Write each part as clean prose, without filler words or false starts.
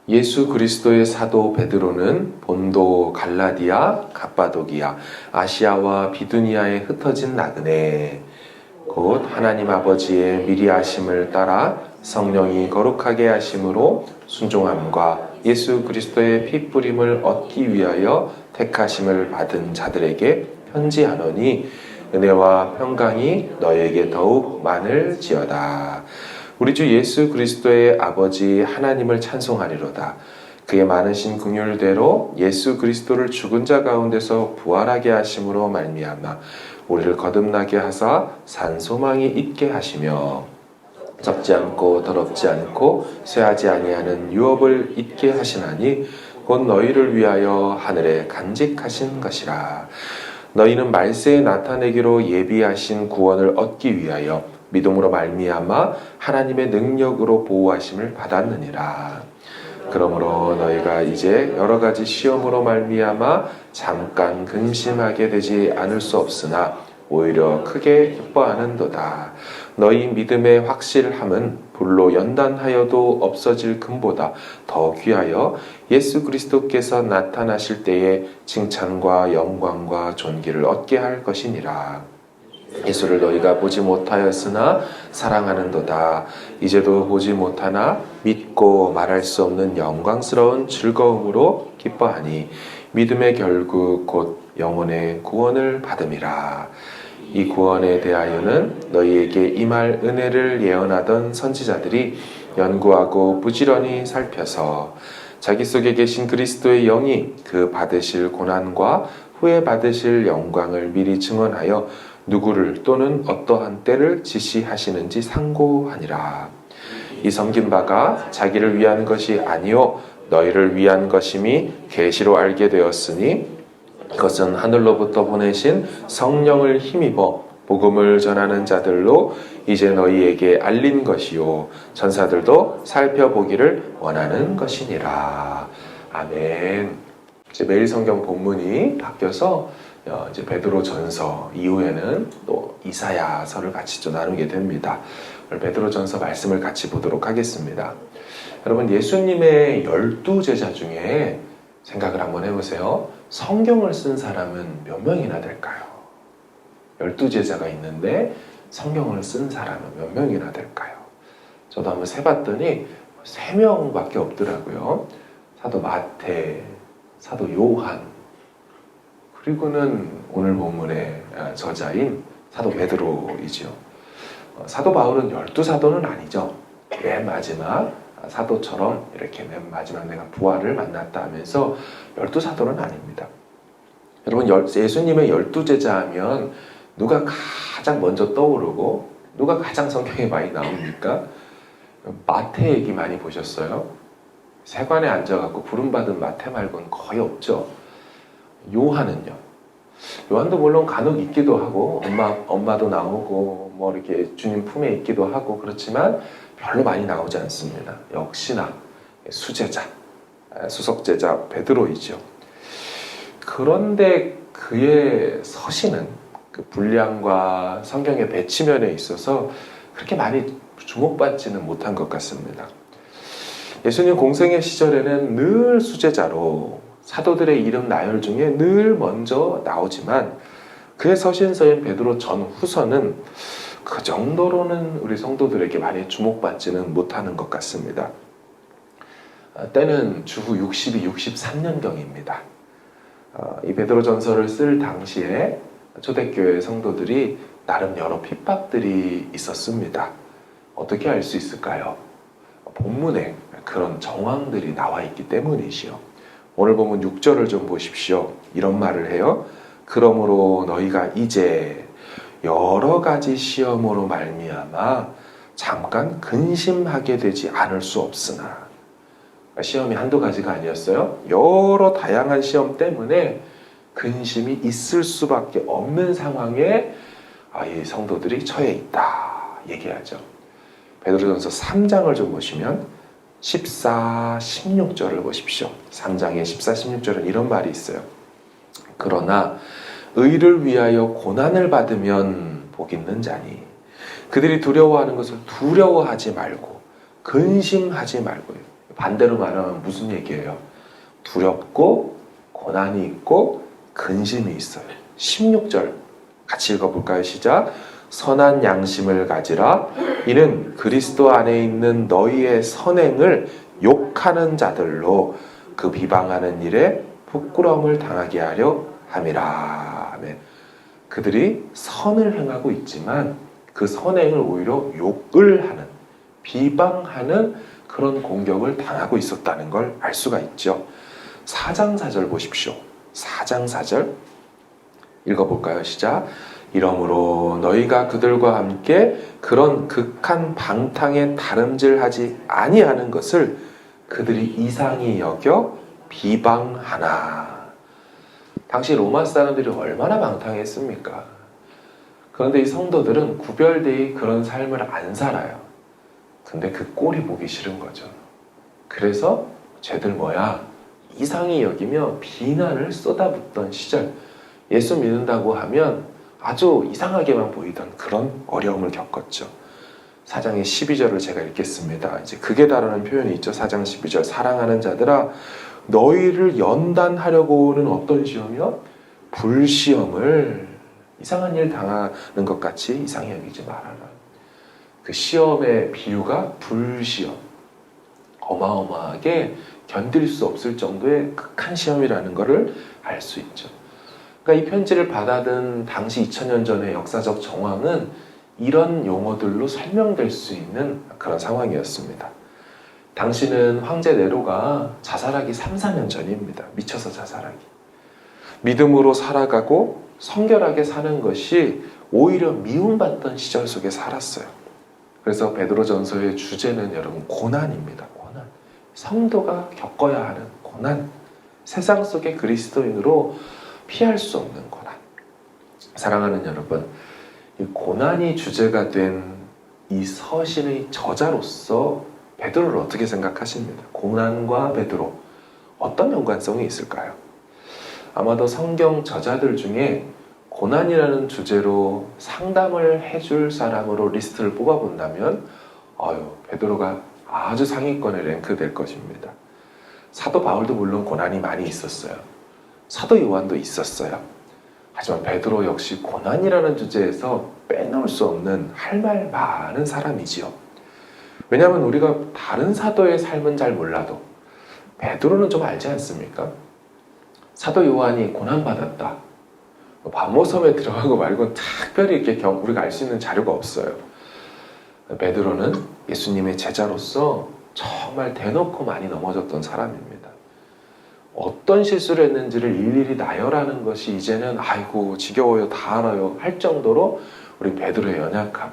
예수 그리스도의 사도 베드로는 본도, 갈라디아, 갑바도기아, 아시아와 비두니아에 흩어진 나그네 곧 하나님 아버지의 미리 하심을 따라 성령이 거룩하게 하심으로 순종함과 예수 그리스도의 피 뿌림을 얻기 위하여 택하심을 받은 자들에게 편지하노니 은혜와 평강이 너에게 더욱 많을지어다. 우리 주 예수 그리스도의 아버지 하나님을 찬송하리로다. 그의 많으신 긍휼대로 예수 그리스도를 죽은 자 가운데서 부활하게 하심으로 말미암아 우리를 거듭나게 하사 산 소망이 있게 하시며 적지 않고 더럽지 않고 쇠하지 아니하는 유업을 잊게 하시나니 곧 너희를 위하여 하늘에 간직하신 것이라. 너희는 말세에 나타내기로 예비하신 구원을 얻기 위하여 믿음으로 말미암아 하나님의 능력으로 보호하심을 받았느니라. 그러므로 너희가 이제 여러 가지 시험으로 말미암아 잠깐 근심하게 되지 않을 수 없으나 오히려 크게 기뻐하는도다. 너희 믿음의 확실함은 불로 연단하여도 없어질 금보다 더 귀하여 예수 그리스도께서 나타나실 때에 칭찬과 영광과 존귀를 얻게 할 것이니라. 예수를 너희가 보지 못하였으나 사랑하는도다. 이제도 보지 못하나 믿고 말할 수 없는 영광스러운 즐거움으로 기뻐하니 믿음의 결국 곧 영혼의 구원을 받음이라. 이 구원에 대하여는 너희에게 임할 은혜를 예언하던 선지자들이 연구하고 부지런히 살펴서 자기 속에 계신 그리스도의 영이 그 받으실 고난과 후에 받으실 영광을 미리 증언하여 누구를 또는 어떠한 때를 지시하시는지 상고하니라. 이 섬긴 바가 자기를 위한 것이 아니요 너희를 위한 것임이 계시로 알게 되었으니 그것은 하늘로부터 보내신 성령을 힘입어 복음을 전하는 자들로 이제 너희에게 알린 것이요 천사들도 살펴보기를 원하는 것이니라. 아멘. 이제 매일 성경 본문이 바뀌어서 이제 베드로 전서 이후에는 또 이사야서를 같이 좀 나누게 됩니다. 오늘 베드로 전서 말씀을 같이 보도록 하겠습니다. 여러분, 예수님의 12제자 중에 생각을 한번 해보세요. 성경을 쓴 사람은 몇 명이나 될까요? 12제자가 있는데 성경을 쓴 사람은 몇 명이나 될까요? 저도 한번 세봤더니 3명밖에 없더라고요. 사도 마태, 사도 요한, 그리고는 오늘 본문의 저자인 사도 베드로이죠. 사도 바울은 12사도는 아니죠. 맨 마지막 사도처럼 이렇게 맨 마지막 내가 부활을 만났다 하면서 12사도는 아닙니다. 여러분, 예수님의 12제자 하면 누가 가장 먼저 떠오르고 누가 가장 성경에 많이 나옵니까? 마태 얘기 많이 보셨어요? 세관에 앉아갖고 부름받은 마태 말고는 거의 없죠. 요한은요? 요한도 물론 간혹 있기도 하고 엄마도 나오고 뭐 이렇게 주님 품에 있기도 하고 그렇지만 별로 많이 나오지 않습니다. 역시나 수제자, 수석제자 베드로이죠. 그런데 그의 서신은 그 분량과 성경의 배치면에 있어서 그렇게 많이 주목받지는 못한 것 같습니다. 예수님 공생의 시절에는 늘 수제자로 사도들의 이름 나열 중에 늘 먼저 나오지만 그의 서신서인 베드로 전후서는 그 정도로는 우리 성도들에게 많이 주목받지는 못하는 것 같습니다. 때는 주후 62, 63년경입니다. 이 베드로 전서를 쓸 당시에 초대교회 성도들이 나름 여러 핍박들이 있었습니다. 어떻게 알 수 있을까요? 본문에 그런 정황들이 나와 있기 때문이지요. 오늘 본문 6절을 좀 보십시오. 이런 말을 해요. 그러므로 너희가 이제 여러 가지 시험으로 말미암아 잠깐 근심하게 되지 않을 수 없으나, 시험이 한두 가지가 아니었어요. 여러 다양한 시험 때문에 근심이 있을 수밖에 없는 상황에 이 성도들이 처해 있다 얘기하죠. 베드로전서 3장을 좀 보시면 14, 16절을 보십시오. 3장의 14, 16절은 이런 말이 있어요. 그러나 의를 위하여 고난을 받으면 복 있는 자니 그들이 두려워하는 것을 두려워하지 말고 근심하지 말고요. 반대로 말하면 무슨 얘기예요? 두렵고 고난이 있고 근심이 있어요. 16절 같이 읽어볼까요? 시작. 선한 양심을 가지라. 이는 그리스도 안에 있는 너희의 선행을 욕하는 자들로 그 비방하는 일에 부끄러움을 당하게 하려 함이라. 아멘. 그들이 선을 행하고 있지만 그 선행을 오히려 욕을 하는, 비방하는 그런 공격을 당하고 있었다는 걸 알 수가 있죠. 4장 4절 보십시오. 4장 4절 읽어볼까요? 시작. 이러므로 너희가 그들과 함께 그런 극한 방탕에 다름질하지 아니하는 것을 그들이 이상히 여겨 비방하나. 당시 로마 사람들이 얼마나 방탕했습니까? 그런데 이 성도들은 구별되이 그런 삶을 안 살아요. 근데 그 꼴이 보기 싫은 거죠. 그래서 쟤들 뭐야? 이상히 여기며 비난을 쏟아붓던 시절, 예수 믿는다고 하면 아주 이상하게만 보이던 그런 어려움을 겪었죠. 4장의 12절을 제가 읽겠습니다. 이제 극에 달하는 표현이 있죠. 4장 12절. 사랑하는 자들아, 너희를 연단하려고 오는 어떤 시험이요? 불시험을 이상한 일 당하는 것 같이 이상히 여기지 말아라. 그 시험의 비유가 불시험. 어마어마하게 견딜 수 없을 정도의 극한 시험이라는 것을 알 수 있죠. 그러니까 이 편지를 받아든 당시 2000년 전의 역사적 정황은 이런 용어들로 설명될 수 있는 그런 상황이었습니다. 당시는 황제 네로가 자살하기 3, 4년 전입니다. 미쳐서 자살하기. 믿음으로 살아가고 성결하게 사는 것이 오히려 미움받던 시절 속에 살았어요. 그래서 베드로전서의 주제는 여러분 고난입니다. 고난. 성도가 겪어야 하는 고난. 세상 속의 그리스도인으로 피할 수 없는 고난. 사랑하는 여러분, 이 고난이 주제가 된 이 서신의 저자로서 베드로를 어떻게 생각하십니까? 고난과 베드로 어떤 연관성이 있을까요? 아마도 성경 저자들 중에 고난이라는 주제로 상담을 해줄 사람으로 리스트를 뽑아본다면 베드로가 아주 상위권에 랭크될 것입니다. 사도 바울도 물론 고난이 많이 있었어요. 사도 요한도 있었어요. 하지만 베드로 역시 고난이라는 주제에서 빼놓을 수 없는 할 말 많은 사람이지요. 왜냐하면 우리가 다른 사도의 삶은 잘 몰라도 베드로는 좀 알지 않습니까? 사도 요한이 고난받았다. 반모섬에 들어간 거 말고는 특별히 이렇게 우리가 알 수 있는 자료가 없어요. 베드로는 예수님의 제자로서 정말 대놓고 많이 넘어졌던 사람입니다. 어떤 실수를 했는지를 일일이 나열하는 것이 이제는 아이고 지겨워요 다 알아요 할 정도로 우리 베드로의 연약함,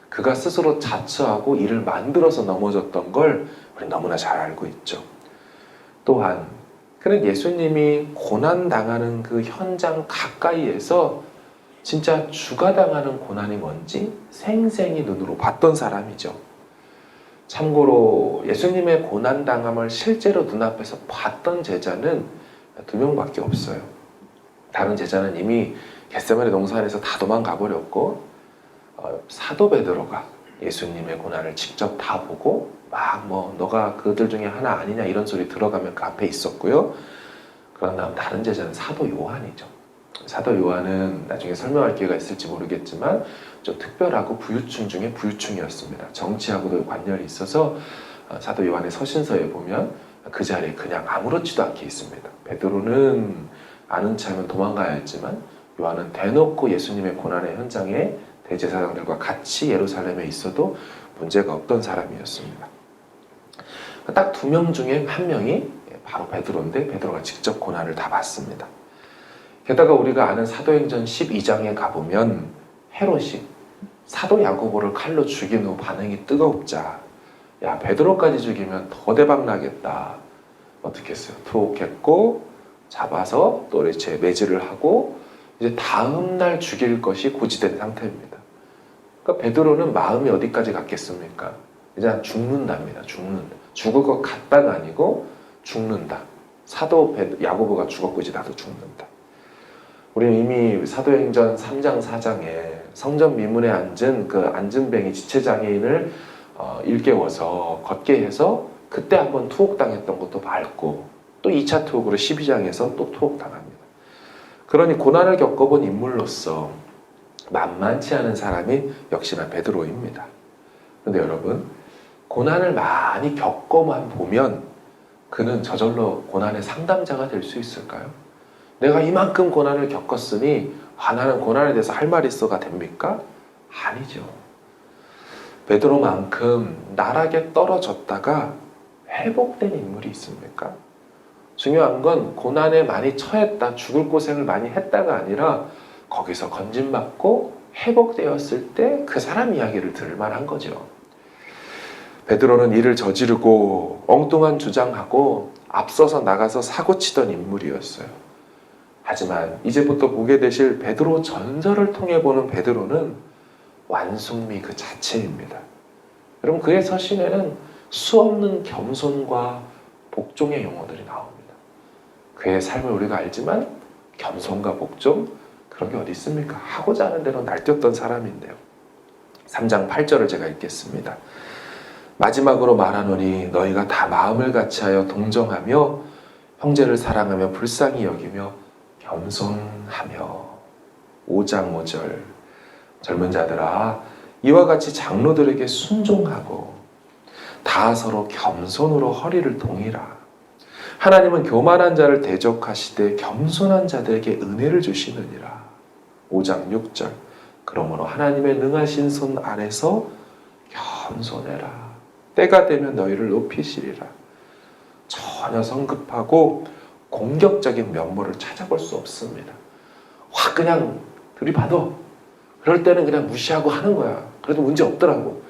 그가 스스로 자처하고 일을 만들어서 넘어졌던 걸 우리 너무나 잘 알고 있죠. 또한 그는 예수님이 고난당하는 그 현장 가까이에서 진짜 죽어당하는 고난이 뭔지 생생히 눈으로 봤던 사람이죠. 참고로 예수님의 고난당함을 실제로 눈앞에서 봤던 제자는 2명밖에 없어요. 다른 제자는 이미 겟세마네 동산에서 다 도망가 버렸고 사도 베드로가 예수님의 고난을 직접 다 보고 막 너가 그들 중에 하나 아니냐 이런 소리 들어가면 그 앞에 있었고요. 그런 다음 다른 제자는 사도 요한이죠. 사도 요한은 나중에 설명할 기회가 있을지 모르겠지만 좀 특별하고 부유층 중에 부유층이었습니다. 정치하고도 관련이 있어서 사도 요한의 서신서에 보면 그 자리에 그냥 아무렇지도 않게 있습니다. 베드로는 아는 체하면 도망가야 했지만 요한은 대놓고 예수님의 고난의 현장에 대제사장들과 같이 예루살렘에 있어도 문제가 없던 사람이었습니다. 딱 2명 중에 1명이 바로 베드로인데 베드로가 직접 고난을 다 받습니다. 게다가 우리가 아는 사도행전 12장에 가보면 헤롯이 사도 야고보를 칼로 죽인 후 반응이 뜨겁자 야 베드로까지 죽이면 더 대박 나겠다. 어떻게 했어요? 투옥했고 잡아서 또 이렇게 매질을 하고 이제 다음 날 죽일 것이 고지된 상태입니다. 그러니까 베드로는 마음이 어디까지 갔겠습니까? 이제 죽는답니다. 죽을 것 같다가 아니고 죽는다. 사도 야고보가 죽었고 이제 나도 죽는다. 우리는 이미 사도행전 3장 4장에 성전 미문에 앉은 그 앉은뱅이 지체장애인을 일깨워서 걷게 해서 그때 한번 투옥당했던 것도 밟고 또 2차 투옥으로 12장에서 또 투옥당합니다. 그러니 고난을 겪어본 인물로서 만만치 않은 사람이 역시나 베드로입니다. 그런데 여러분, 고난을 많이 겪어만 보면 그는 저절로 고난의 상담자가 될 수 있을까요? 내가 이만큼 고난을 겪었으니 나는 고난에 대해서 할 말 있어가 됩니까? 아니죠. 베드로만큼 나락에 떨어졌다가 회복된 인물이 있습니까? 중요한 건 고난에 많이 처했다, 죽을 고생을 많이 했다가 아니라 거기서 건진받고 회복되었을 때 그 사람 이야기를 들을 만한 거죠. 베드로는 이를 저지르고 엉뚱한 주장하고 앞서서 나가서 사고치던 인물이었어요. 하지만 이제부터 보게 되실 베드로 전설을 통해 보는 베드로는 완숙미 그 자체입니다. 여러분, 그의 서신에는 수없는 겸손과 복종의 용어들이 나옵니다. 그의 삶을 우리가 알지만 겸손과 복종, 그런 게 어디 있습니까? 하고자 하는 대로 날뛰었던 사람인데요. 3장 8절을 제가 읽겠습니다. 마지막으로 말하노니 너희가 다 마음을 같이하여 동정하며 형제를 사랑하며 불쌍히 여기며 겸손하며. 5장 5절. 젊은 자들아, 이와 같이 장로들에게 순종하고 다 서로 겸손으로 허리를 동이라. 하나님은 교만한 자를 대적하시되 겸손한 자들에게 은혜를 주시느니라. 5장 6절. 그러므로 하나님의 능하신 손 아래서 겸손해라. 때가 되면 너희를 높이시리라. 전혀 성급하고 공격적인 면모를 찾아볼 수 없습니다. 확 그냥 들이받아. 그럴 때는 그냥 무시하고 하는 거야. 그래도 문제 없더라고.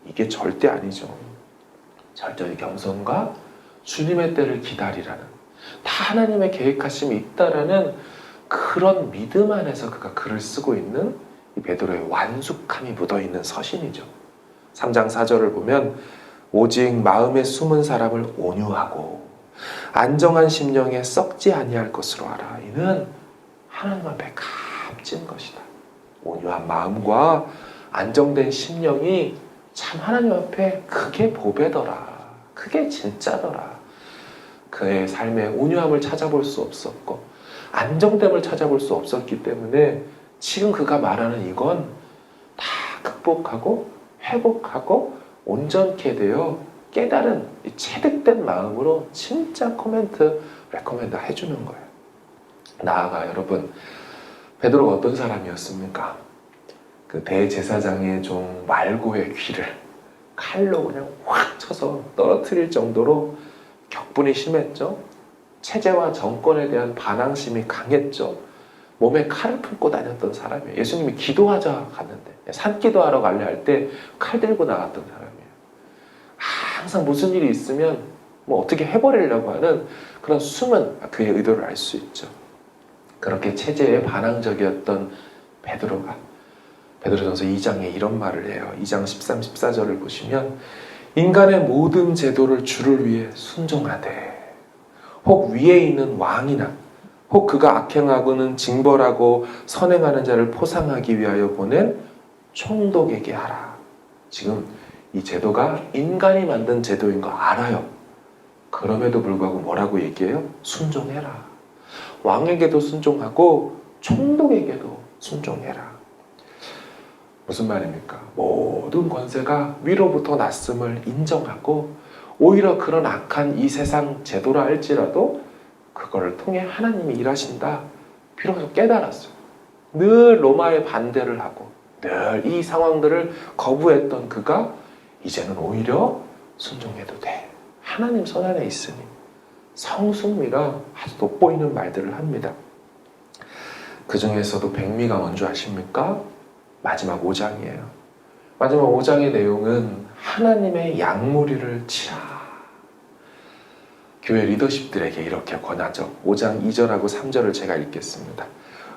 이게 절대 아니죠. 절대의 겸손과 주님의 때를 기다리라는, 다 하나님의 계획하심이 있다라는 그런 믿음 안에서 그가 글을 쓰고 있는 이 베드로의 완숙함이 묻어있는 서신이죠. 3장 4절을 보면 오직 마음에 숨은 사람을 온유하고 안정한 심령에 썩지 아니할 것으로 알아. 이는 하나님 앞에 값진 것이다. 온유한 마음과 안정된 심령이 참 하나님 앞에 그게 보배더라. 그게 진짜더라. 그의 삶의 온유함을 찾아볼 수 없었고 안정됨을 찾아볼 수 없었기 때문에 지금 그가 말하는 이건 다 극복하고 회복하고 온전케 되어 깨달은 체득된 마음으로 진짜 레코멘드 해주는 거예요. 나아가 여러분, 베드로가 어떤 사람이었습니까? 그 대제사장의 종 말고의 귀를 칼로 그냥 확 쳐서 떨어뜨릴 정도로 격분이 심했죠. 체제와 정권에 대한 반항심이 강했죠. 몸에 칼을 품고 다녔던 사람이에요. 예수님이 기도하자 갔는데, 산기도하러 갈래 할 때 칼 들고 나갔던 사람이에요. 항상 무슨 일이 있으면 뭐 어떻게 해버리려고 하는 그런 숨은 그의 의도를 알 수 있죠. 그렇게 체제에 반항적이었던 베드로전서 2장에 이런 말을 해요. 2장 13, 14절을 보시면 인간의 모든 제도를 주를 위해 순종하되 혹 위에 있는 왕이나 혹 그가 악행하고는 징벌하고 선행하는 자를 포상하기 위하여 보낸 총독에게 하라. 지금 이 제도가 인간이 만든 제도인 거 알아요. 그럼에도 불구하고 뭐라고 얘기해요? 순종해라. 왕에게도 순종하고 총독에게도 순종해라. 무슨 말입니까? 모든 권세가 위로부터 났음을 인정하고 오히려 그런 악한 이 세상 제도라 할지라도 그거를 통해 하나님이 일하신다. 비로소 깨달았어요. 늘 로마의 반대를 하고 늘 이 상황들을 거부했던 그가 이제는 오히려 순종해도 돼. 하나님 손 안에 있으니. 성숙미가 아주 돋보이는 말들을 합니다. 그 중에서도 백미가 뭔지 아십니까? 마지막 5장이에요. 마지막 5장의 내용은 하나님의 양무리를 치라. 교회 리더십들에게 이렇게 권하죠. 5장 2절하고 3절을 제가 읽겠습니다.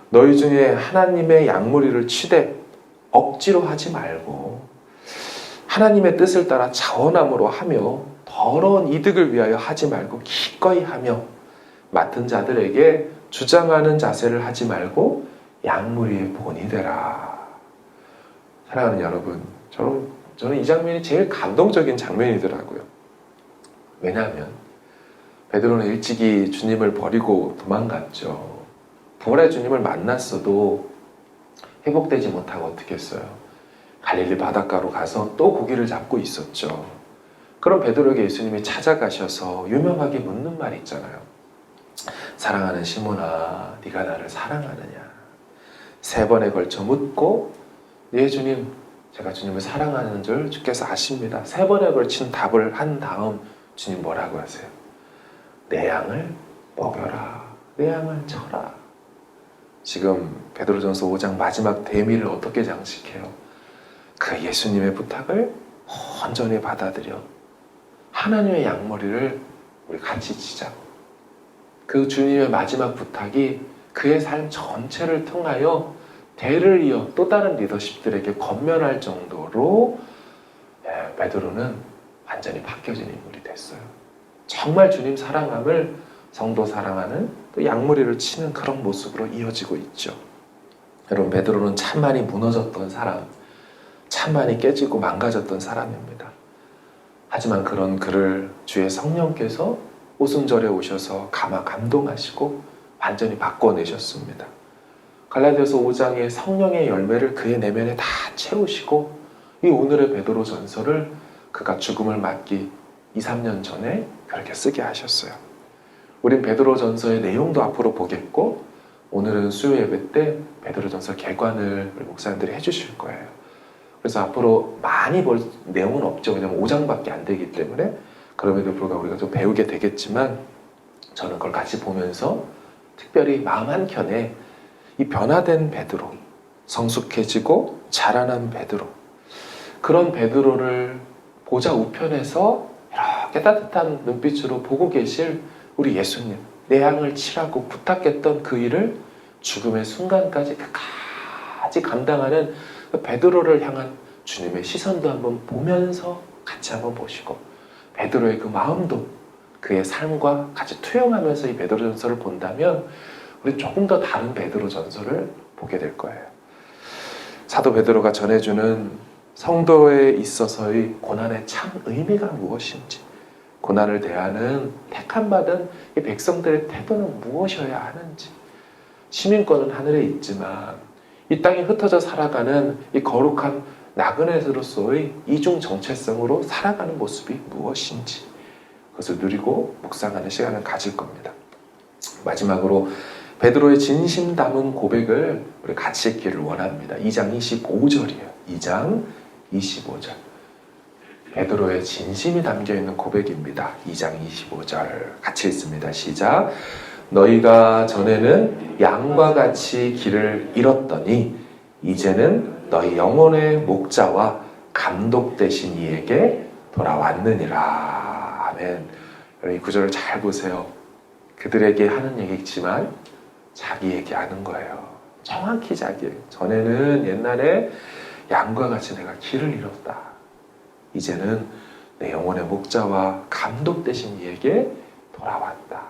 너희 중에 하나님의 양무리를 치되 억지로 하지 말고 하나님의 뜻을 따라 자원함으로 하며 더러운 이득을 위하여 하지 말고 기꺼이 하며 맡은 자들에게 주장하는 자세를 하지 말고 양무리의 본이 되라. 사랑하는 여러분, 저는 이 장면이 제일 감동적인 장면이더라고요. 왜냐하면 베드로는 일찍이 주님을 버리고 도망갔죠. 부활의 주님을 만났어도 회복되지 못하고 어떻게 했어요? 갈릴리 바닷가로 가서 또 고기를 잡고 있었죠. 그럼 베드로에게 예수님이 찾아가셔서 유명하게 묻는 말이 있잖아요. 사랑하는 시몬아, 네가 나를 사랑하느냐? 3번에 걸쳐 묻고, 네 주님, 제가 주님을 사랑하는 줄 주께서 아십니다. 3번에 걸친 답을 한 다음 주님 뭐라고 하세요? 내 양을 먹여라. 내 양을 쳐라. 지금 베드로전서 5장 마지막 대미를 어떻게 장식해요? 그 예수님의 부탁을 온전히 받아들여 하나님의 양머리를 우리 같이 치자. 그 주님의 마지막 부탁이 그의 삶 전체를 통하여 대를 이어 또 다른 리더십들에게 권면할 정도로 베드로는 완전히 바뀌어진 인물이 됐어요. 정말 주님 사랑함을 성도 사랑하는 또 양머리를 치는 그런 모습으로 이어지고 있죠. 여러분, 베드로는 참 많이 무너졌던 사람, 참 많이 깨지고 망가졌던 사람입니다. 하지만 그런 그를 주의 성령께서 오순절에 오셔서 감동하시고 완전히 바꿔내셨습니다. 갈라디아서 5장의 성령의 열매를 그의 내면에 다 채우시고 이 오늘의 베드로 전서를 그가 죽음을 맞기 2-3년 전에 그렇게 쓰게 하셨어요. 우린 베드로 전서의 내용도 앞으로 보겠고 오늘은 수요 예배 때 베드로 전서 개관을 우리 목사님들이 해주실 거예요. 그래서 앞으로 많이 볼 내용은 없죠. 왜냐하면 5장밖에 안 되기 때문에. 그럼에도 불구하고 우리가 좀 배우게 되겠지만 저는 그걸 같이 보면서 특별히 마음 한켠에 이 변화된 베드로, 성숙해지고 자라난 베드로, 그런 베드로를 보좌 우편에서 이렇게 따뜻한 눈빛으로 보고 계실 우리 예수님, 내 양을 치라고 부탁했던 그 일을 죽음의 순간까지 끝까지 감당하는 베드로를 향한 주님의 시선도 한번 보면서 같이 한번 보시고 베드로의 그 마음도 그의 삶과 같이 투영하면서 이 베드로 전서를 본다면 우리 조금 더 다른 베드로 전서를 보게 될 거예요. 사도 베드로가 전해주는 성도에 있어서의 고난의 참 의미가 무엇인지, 고난을 대하는 택함받은 이 백성들의 태도는 무엇이어야 하는지, 시민권은 하늘에 있지만 이 땅에 흩어져 살아가는 이 거룩한 나그네로서의 이중 정체성으로 살아가는 모습이 무엇인지 그것을 누리고 묵상하는 시간을 가질 겁니다. 마지막으로 베드로의 진심 담은 고백을 우리 같이 읽기를 원합니다. 2장 25절이에요. 2장 25절. 베드로의 진심이 담겨있는 고백입니다. 2장 25절 같이 읽습니다. 시작. 너희가 전에는 양과 같이 길을 잃었더니 이제는 너희 영혼의 목자와 감독 되신 이에게 돌아왔느니라. 아멘. 여러분 이 구절을 잘 보세요. 그들에게 하는 얘기지만 자기에게 하는 거예요. 정확히 자기에게. 전에는 옛날에 양과 같이 내가 길을 잃었다. 이제는 내 영혼의 목자와 감독 되신 이에게 돌아왔다.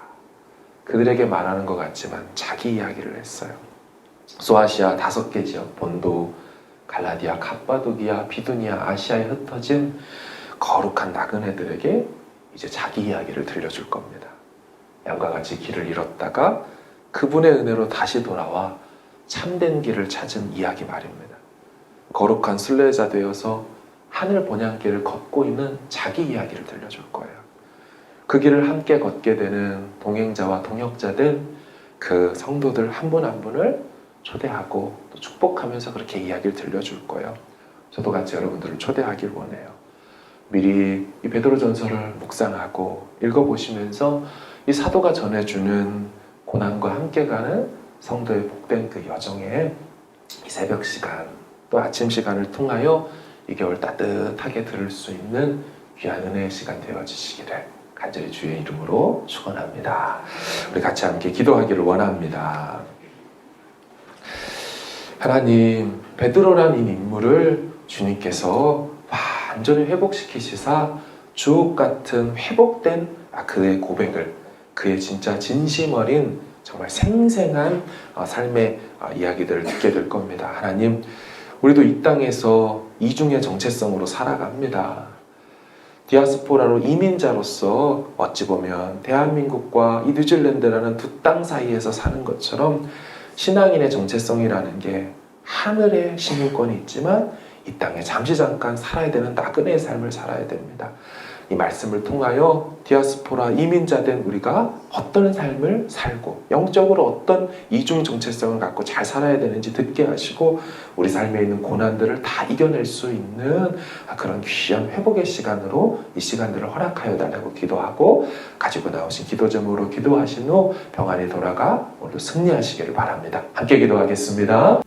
그들에게 말하는 것 같지만 자기 이야기를 했어요. 소아시아 5개 지역, 본도, 갈라디아, 갑바도기아, 비두니아, 아시아에 흩어진 거룩한 나그네들에게 이제 자기 이야기를 들려줄 겁니다. 양과 같이 길을 잃었다가 그분의 은혜로 다시 돌아와 참된 길을 찾은 이야기 말입니다. 거룩한 순례자 되어서 하늘 본향길을 걷고 있는 자기 이야기를 들려줄 거예요. 그 길을 함께 걷게 되는 동행자와 동역자들, 그 성도들 한 분 한 분을 초대하고 또 축복하면서 그렇게 이야기를 들려줄 거예요. 저도 같이 여러분들을 초대하길 원해요. 미리 이 베드로 전서를 묵상하고 읽어보시면서 이 사도가 전해주는 고난과 함께 가는 성도의 복된 그 여정에 이 새벽 시간 또 아침 시간을 통하여 이 겨울 따뜻하게 들을 수 있는 귀한 은혜의 시간 되어주시기를 간절히 주의 이름으로 축원합니다. 우리 같이 함께 기도하기를 원합니다. 하나님, 베드로란 이 인물을 주님께서 완전히 회복시키시사 주옥 같은 회복된 그의 고백을, 그의 진짜 진심 어린 정말 생생한 삶의 이야기들을 듣게 될 겁니다. 하나님, 우리도 이 땅에서 이중의 정체성으로 살아갑니다. 디아스포라로 이민자로서 어찌 보면 대한민국과 이 뉴질랜드라는 두 땅 사이에서 사는 것처럼 신앙인의 정체성이라는 게 하늘에 시민권이 있지만 이 땅에 잠시 잠깐 살아야 되는 나그네의 삶을 살아야 됩니다. 이 말씀을 통하여 디아스포라 이민자된 우리가 어떤 삶을 살고 영적으로 어떤 이중 정체성을 갖고 잘 살아야 되는지 듣게 하시고 우리 삶에 있는 고난들을 다 이겨낼 수 있는 그런 귀한 회복의 시간으로 이 시간들을 허락하여 달라고 기도하고 가지고 나오신 기도 제목으로 기도하신 후 평안히 돌아가 오늘 승리하시기를 바랍니다. 함께 기도하겠습니다.